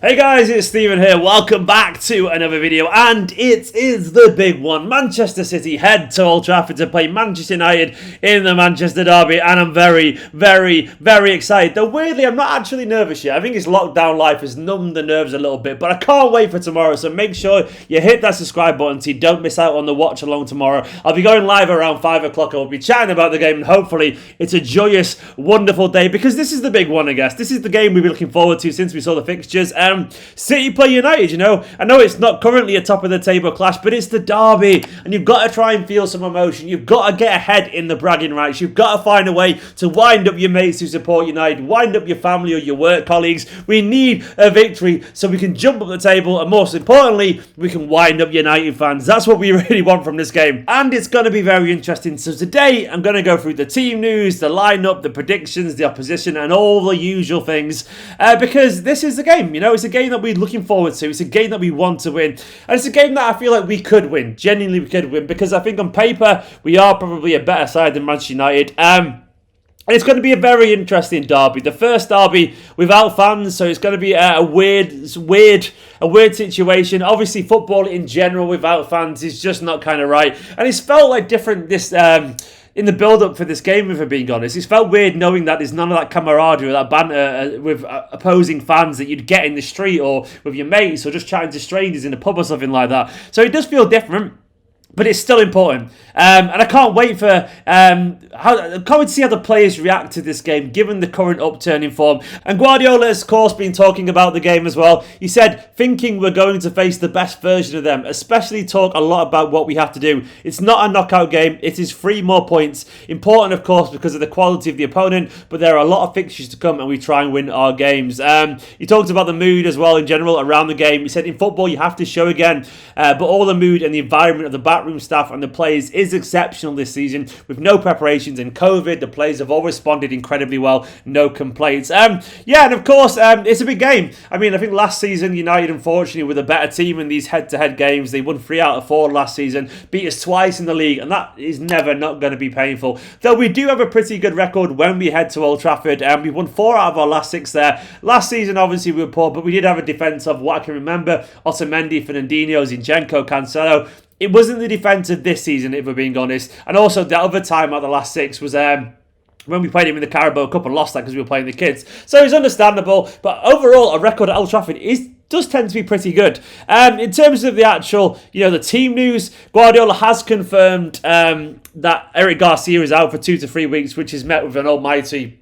Hey guys, it's Steven here. Welcome back to another video, and it is the big one. Manchester City head to Old Trafford to play Manchester United in the Manchester Derby, and I'm very, very excited. Though weirdly, I'm not actually nervous yet. I think it's lockdown life has numbed the nerves a little bit, but I can't wait for tomorrow, so make sure you hit that subscribe button so you don't miss out on the watch along tomorrow. I'll be going live around 5 o'clock. I'll be chatting about the game, and hopefully it's a joyous, wonderful day, because this is the big one, I guess. This is the game we've been looking forward to since we saw the fixtures. City play United, you know. I know it's not currently a top of the table clash, but it's the derby, and you've got to try and feel some emotion. You've got to get ahead in the bragging rights. You've got to find a way to wind up your mates who support United, wind up your family or your work colleagues. We need a victory so we can jump up the table, and most importantly, we can wind up United fans. That's what we really want from this game, and it's going to be very interesting. So today, I'm going to go through the team news, the lineup, the predictions, the opposition, and all the usual things, because this is the game. You know, it's a game that we're looking forward to. It's a game that we want to win, and it's a game that I feel like we could win. Genuinely, we could win, because I think on paper we are probably a better side than Manchester United. And it's going to be a very interesting derby. The first derby without fans, so it's going to be a weird situation. Obviously, football in general without fans is just not kind of right, and it's felt like different this. In the build-up for this game, if I'm being honest, it's felt weird knowing that there's none of that camaraderie or that banter with opposing fans that you'd get in the street or with your mates or just chatting to strangers in a pub or something like that. So it does feel different, but it's still important, and I can't wait for to see how the players react to this game, given the current upturn in form. And Guardiola has, of course, been talking about the game as well. He said, thinking we're going to face the best version of them, especially talk a lot about what we have to do. It's not a knockout game, it is 3 more points. Important, of course, because of the quality of the opponent, but there are a lot of fixtures to come, and we try and win our games. He talked about the mood as well in general around the game. He said, in football, you have to show again, but all the mood and the environment of the backroom staff and the players is exceptional this season, with no preparations and COVID. The players have all responded incredibly well, no complaints. Yeah, and of course, it's a big game. I mean, I think last season United, unfortunately, were the better team in these head-to-head games. They won 3 out of 4 last season, beat us twice in the league, and that is never not going to be painful. Though we do have a pretty good record when we head to Old Trafford, and we won 4 out of our last 6 there. Last season, obviously, we were poor, but we did have a defence of what I can remember: Otamendi, Fernandinho, Zinchenko, Cancelo. It wasn't the defence of this season, if we're being honest. And also, the other time out the last 6 was when we played him in the Carabao Cup and lost that because we were playing the kids. So it's understandable. But overall, a record at Old Trafford does tend to be pretty good. In terms of the actual, the team news, Guardiola has confirmed that Eric Garcia is out for 2 to 3 weeks, which is met with an almighty...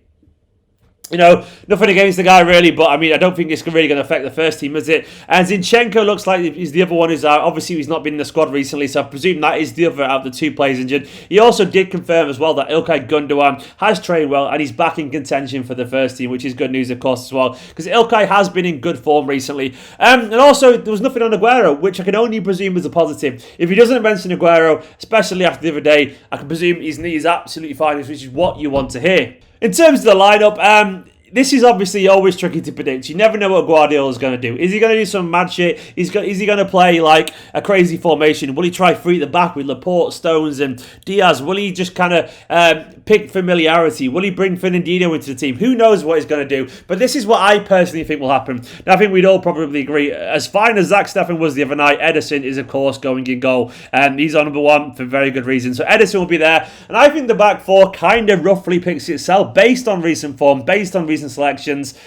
nothing against the guy really, but I mean, I don't think it's really going to affect the first team, is it? And Zinchenko looks like he's the other one who's out. Obviously, he's not been in the squad recently, so I presume that is the other out of the 2 players injured. He also did confirm as well that Ilkay Gundogan has trained well and he's back in contention for the first team, which is good news, of course, as well, because Ilkay has been in good form recently. And also, there was nothing on Aguero, which I can only presume is a positive. If he doesn't mention Aguero, especially after the other day, I can presume his knee is absolutely fine, which is what you want to hear. In terms of the lineup, this is obviously always tricky to predict. You never know what Guardiola's going to do. Is he going to do some mad shit? Is he going to play like a crazy formation? Will he try 3 at the back with Laporte, Stones and Dias? Will he just kind of pick familiarity? Will he bring Fernandinho into the team? Who knows what he's going to do? But this is what I personally think will happen. Now, I think we'd all probably agree. As fine as Zach Steffen was the other night, Ederson is, of course, going in goal. And he's on number 1 for very good reason. So Ederson will be there. And I think the back 4 kind of roughly picks itself based on recent form, based on recent selections.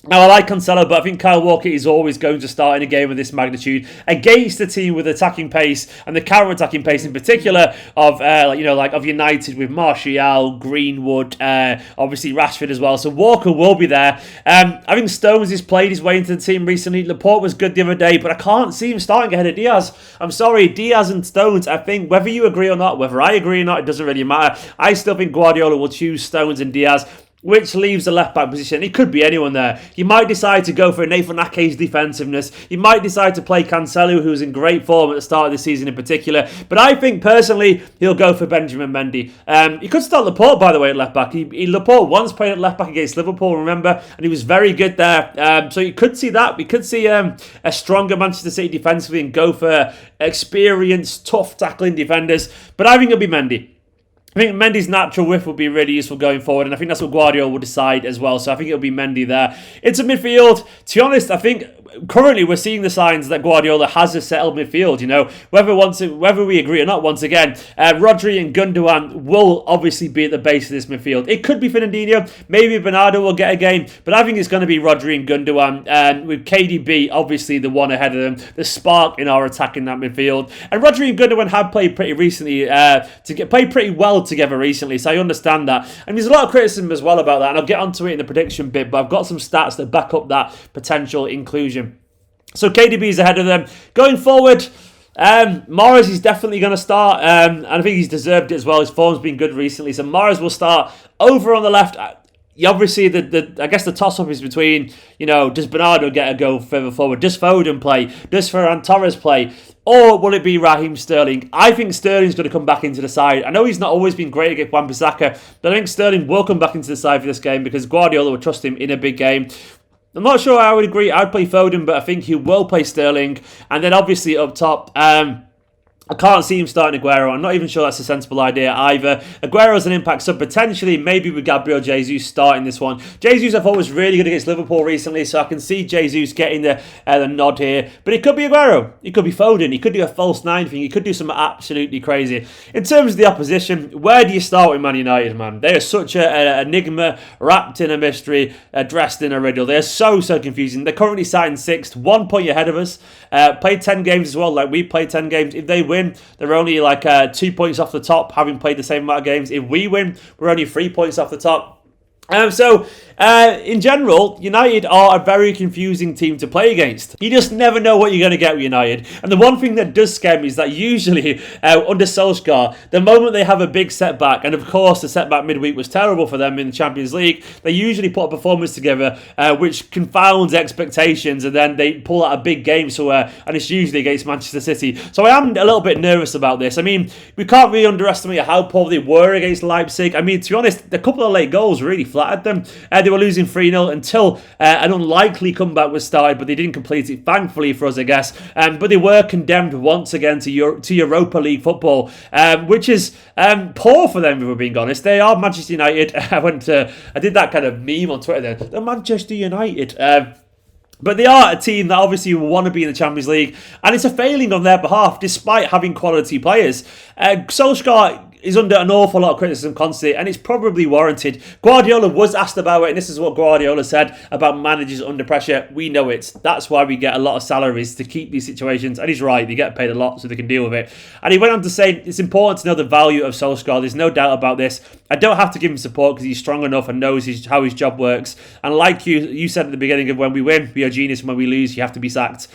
Now, I like Cancelo, but I think Kyle Walker is always going to start in a game of this magnitude against a team with attacking pace and the counter-attacking pace in particular of, of United with Martial, Greenwood, obviously Rashford as well. So Walker will be there. I think Stones has played his way into the team recently. Laporte was good the other day, but I can't see him starting ahead of Dias. I'm sorry, Dias and Stones, I think, whether you agree or not, whether I agree or not, it doesn't really matter. I still think Guardiola will choose Stones and Dias, which leaves the left-back position. It could be anyone there. You might decide to go for Nathan Ake's defensiveness. You might decide to play Cancelo, who's in great form at the start of the season in particular. But I think, personally, he'll go for Benjamin Mendy. He could start Laporte, by the way, at left-back. Laporte once played at left-back against Liverpool, remember? And he was very good there. So you could see that. We could see a stronger Manchester City defensively and go for experienced, tough tackling defenders. But I think it'll be Mendy. I think Mendy's natural width will be really useful going forward, and I think that's what Guardiola will decide as well. So I think it'll be Mendy there. Into midfield, to be honest, I think currently we're seeing the signs that Guardiola has a settled midfield. Whether we agree or not, once again, Rodri and Gundogan will obviously be at the base of this midfield. It could be Fernandinho, maybe Bernardo will get a game, but I think it's going to be Rodri and Gundogan, with KDB obviously the one ahead of them, the spark in our attack in that midfield. And Rodri and Gundogan have played pretty recently, played pretty well together recently, so I understand that. And there's a lot of criticism as well about that, and I'll get onto it in the prediction bit, but I've got some stats that back up that potential inclusion. So KDB is ahead of them. Going forward, Morris is definitely going to start, and I think he's deserved it as well. His form's been good recently, so Morris will start. Over on the left, obviously, I guess the toss-up is between, does Bernardo get a go further forward? Does Foden play? Does Ferran Torres play? Or will it be Raheem Sterling? I think Sterling's going to come back into the side. I know he's not always been great against Wan-Bissaka, but I think Sterling will come back into the side for this game because Guardiola will trust him in a big game. I'm not sure I would agree. I'd play Foden, but I think he will play Sterling. And then obviously up top, I can't see him starting Aguero. I'm not even sure that's a sensible idea either. Aguero's an impact sub, potentially, maybe with Gabriel Jesus starting this one. Jesus, I thought, was really good against Liverpool recently, so I can see Jesus getting the nod here. But it could be Aguero. It could be Foden. He could do a false nine thing. He could do something absolutely crazy. In terms of the opposition, where do you start with Man United, man? They are such an enigma, wrapped in a mystery, dressed in a riddle. They're so confusing. They're currently sat in 6th, 1 point ahead of us. Played 10 games as well, like we played 10 games. If they win, they're only 2 points off the top, having played the same amount of games. If we win, we're only 3 points off the top. In general, United are a very confusing team to play against. You just never know what you're going to get with United. And the one thing that does scare me is that usually, under Solskjaer, the moment they have a big setback, and of course the setback midweek was terrible for them in the Champions League, they usually put a performance together which confounds expectations, and then they pull out a big game, and it's usually against Manchester City. So I am a little bit nervous about this. I mean, we can't really underestimate how poor they were against Leipzig. I mean, to be honest, a couple of late goals really flattered them. They were losing 3-0 until an unlikely comeback was started, but they didn't complete it, thankfully for us, I guess. But they were condemned once again to Europa League football, which is poor for them, if we're being honest. They are Manchester United. I did that kind of meme on Twitter there. They're Manchester United. But they are a team that obviously will want to be in the Champions League, and it's a failing on their behalf, despite having quality players. Solskjaer is under an awful lot of criticism constantly, and it's probably warranted. Guardiola was asked about it, and this is what Guardiola said about managers under pressure. We know it. That's why we get a lot of salaries to keep these situations, and he's right. They get paid a lot so they can deal with it. And he went on to say, it's important to know the value of Solskjaer. There's no doubt about this. I don't have to give him support because he's strong enough and knows how his job works. And like you said at the beginning of when we win, we are genius, and when we lose, you have to be sacked.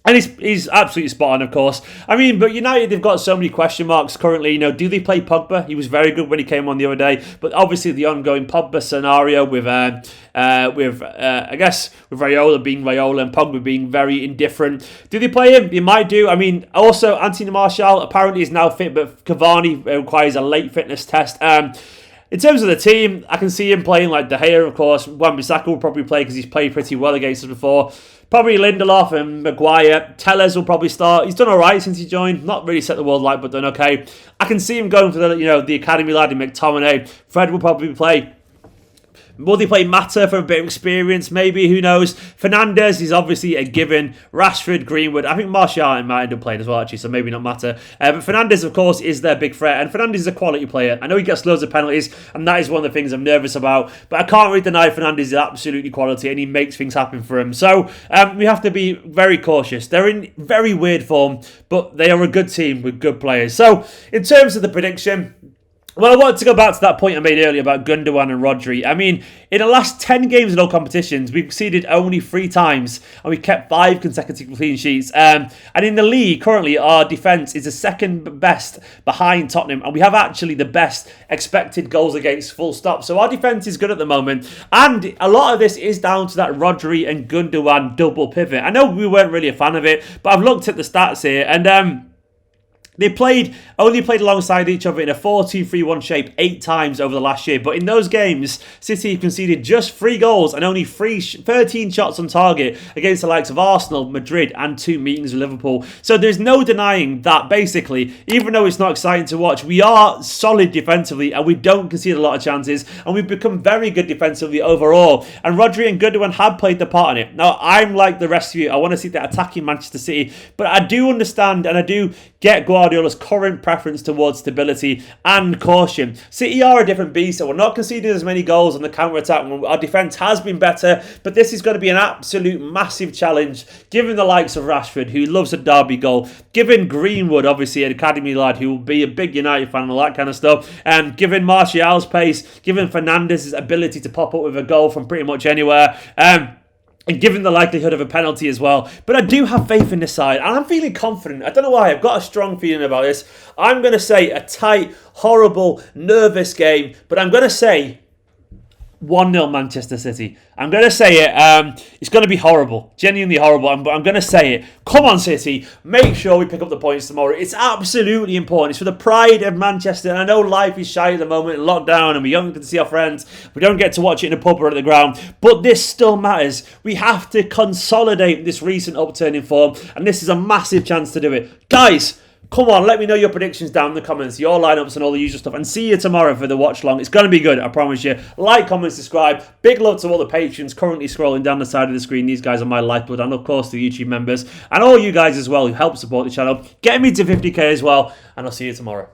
And he's absolutely spot on, of course. I mean, but United, they've got so many question marks currently. Do they play Pogba? He was very good when he came on the other day. But obviously the ongoing Pogba scenario with I guess, with Raiola being Raiola and Pogba being very indifferent. Do they play him? They might do. I mean, also, Anthony Martial apparently is now fit, but Cavani requires a late fitness test. In terms of the team, I can see him playing like De Gea, of course. Wan-Bissaka will probably play because he's played pretty well against us before. Probably Lindelof and Maguire. Tellez will probably start. He's done all right since he joined. Not really set the world light, but done okay. I can see him going for the academy lad in McTominay. Fred will probably play. Will they play Mata for a bit of experience? Maybe, who knows? Fernandes is obviously a given. Rashford, Greenwood. I think Martial might end up playing as well, actually, so maybe not Mata. But Fernandes, of course, is their big threat. And Fernandes is a quality player. I know he gets loads of penalties, and that is one of the things I'm nervous about. But I can't really deny Fernandes is absolutely quality, and he makes things happen for him. So we have to be very cautious. They're in very weird form, but they are a good team with good players. So in terms of the prediction, well, I wanted to go back to that point I made earlier about Gundogan and Rodri. I mean, in the last 10 games in all competitions, we've conceded only 3 times, and we've kept 5 consecutive clean sheets. And in the league, currently, our defence is the second best behind Tottenham, and we have actually the best expected goals against, full stop. So our defence is good at the moment, and a lot of this is down to that Rodri and Gundogan double pivot. I know we weren't really a fan of it, but I've looked at the stats here, and They only played alongside each other in a 4-2-3-1 shape 8 times over the last year. But in those games, City conceded just 3 goals and only 13 shots on target against the likes of Arsenal, Madrid, and 2 meetings with Liverpool. So there's no denying that, basically, even though it's not exciting to watch, we are solid defensively and we don't concede a lot of chances. And we've become very good defensively overall. And Rodri and Gundogan have played the part in it. Now, I'm like the rest of you. I want to see that attacking Manchester City. But I do understand and I do get Guardiola's current preference towards stability and caution. City are a different beast, so we're not conceding as many goals on the counter-attack. Our defence has been better, but this is going to be an absolute massive challenge, given the likes of Rashford, who loves a derby goal, given Greenwood, obviously an academy lad who will be a big United fan and all that kind of stuff, and given Martial's pace, given Fernandes' ability to pop up with a goal from pretty much anywhere, and given the likelihood of a penalty as well. But I do have faith in this side. And I'm feeling confident. I don't know why. I've got a strong feeling about this. I'm going to say a tight, horrible, nervous game. But I'm going to say 1-0 Manchester City. I'm going to say it. It's going to be horrible. Genuinely horrible. But I'm going to say it. Come on, City. Make sure we pick up the points tomorrow. It's absolutely important. It's for the pride of Manchester. And I know life is shy at the moment, lockdown, and we don't get to see our friends. We don't get to watch it in a pub or at the ground. But this still matters. We have to consolidate this recent upturn in form. And this is a massive chance to do it. Guys, come on, let me know your predictions down in the comments, your lineups and all the usual stuff. And see you tomorrow for the watch long. It's going to be good, I promise you. Like, comment, subscribe. Big love to all the patrons currently scrolling down the side of the screen. These guys are my lifeblood. And of course, the YouTube members. And all you guys as well who help support the channel. Get me to 50k as well. And I'll see you tomorrow.